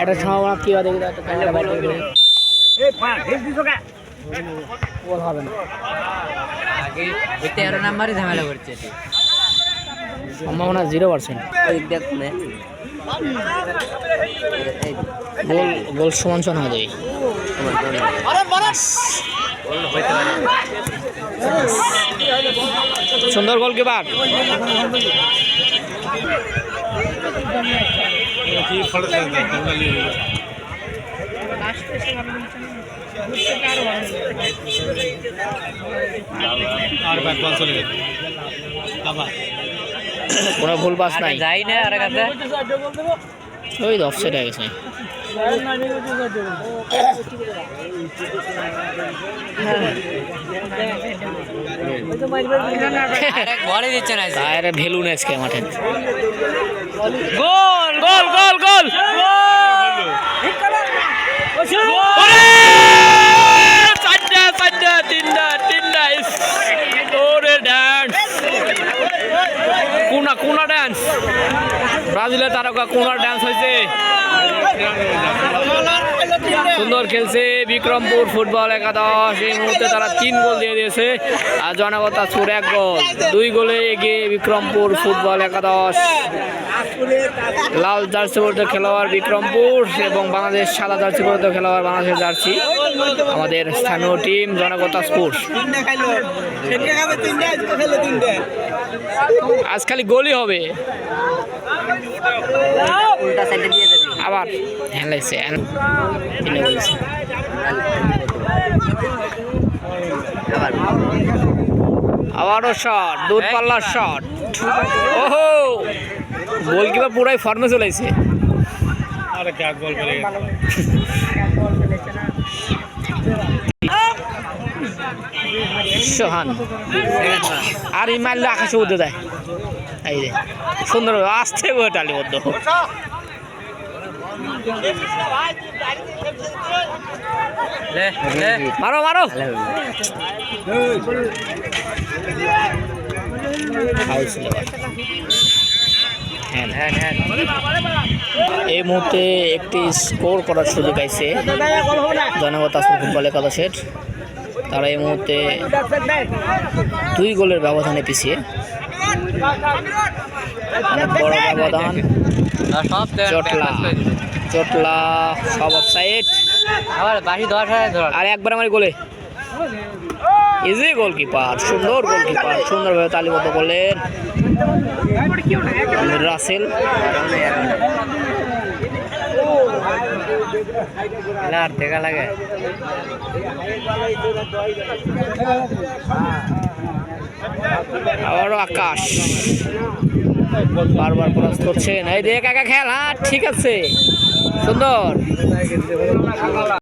একটা সম্ভাবনা কি হয় দেখি তো, একটা ক্যামেরা বাইরে থেকে দেখি। গোল হবে না, আগে 13 নাম্বারে ঝামেলা করছে। সম্ভাবনা 0%। গোল গোল সমান সমান হয়ে যাবে। সুন্দর গোলকিপার। কোনো ভুল পাস নাই, যাই না আর কাছে ওই তো অফসাইড হয়ে গেছে। বলে দিচ্ছে না তার ভ্যালু নেই আজকে মাঠে। গোল গোল গোল গোল চারটা চারটা তিনটা তিনটা। ওরে ডান্স, কোনা কোনা ডান্স, ব্রাজিলের তারকা কোনার ডান্স হয়েছে। সুন্দর খেলছে বিক্রমপুর ফুটবল একাদশ। এই মুহূর্তে তারা 3 গোল দিয়ে দিয়েছে আর জনতা সুর 1 গোল। 2 গোলে এগিয়ে বিক্রমপুর ফুটবল একাদশ। লাল জার্সি পরিহিত খেলোয়াড় বিক্রমপুর এবং বাংলাদেশ সাদা জার্সি পরিহিত খেলোয়াড় বাংলাদেশের জার্সি। আমাদের স্থানীয় টিম জনতা স্পোর্টস। আজ খালি গোলই হবে। আবার হ্যাঁ লাগছে, আবারও শট, দুধ পাল্লার শট। ওহো, গোলকিপার পুরাই ফর্মে চলেছে। সোহান আর এই মারলে আকাশে উঠে যায়। এই রে সুন্দর আসতে টালিবদ্ধ। মারো মারো, এই মুহূর্তে একটি স্কোর করার সুযোগ আছে জনতা ফুটবল একাদশের। তারা এই মুহূর্তে 2 গোলের ব্যবধানে পিছিয়ে। অনেক বড় ব্যবধান। চটলা চটলা সব অফসাইড। আর একবার আমার গোলে ইজি গোলকিপার, সুন্দর গোলকিপার, সুন্দরভাবে তালিবদ্ধ করলেন রাসেল। দেখা লাগে আবারও আকাশ বারবার ক্রস করছেন। এই দেখ একা খেলা ঠিক আছে, সুন্দর।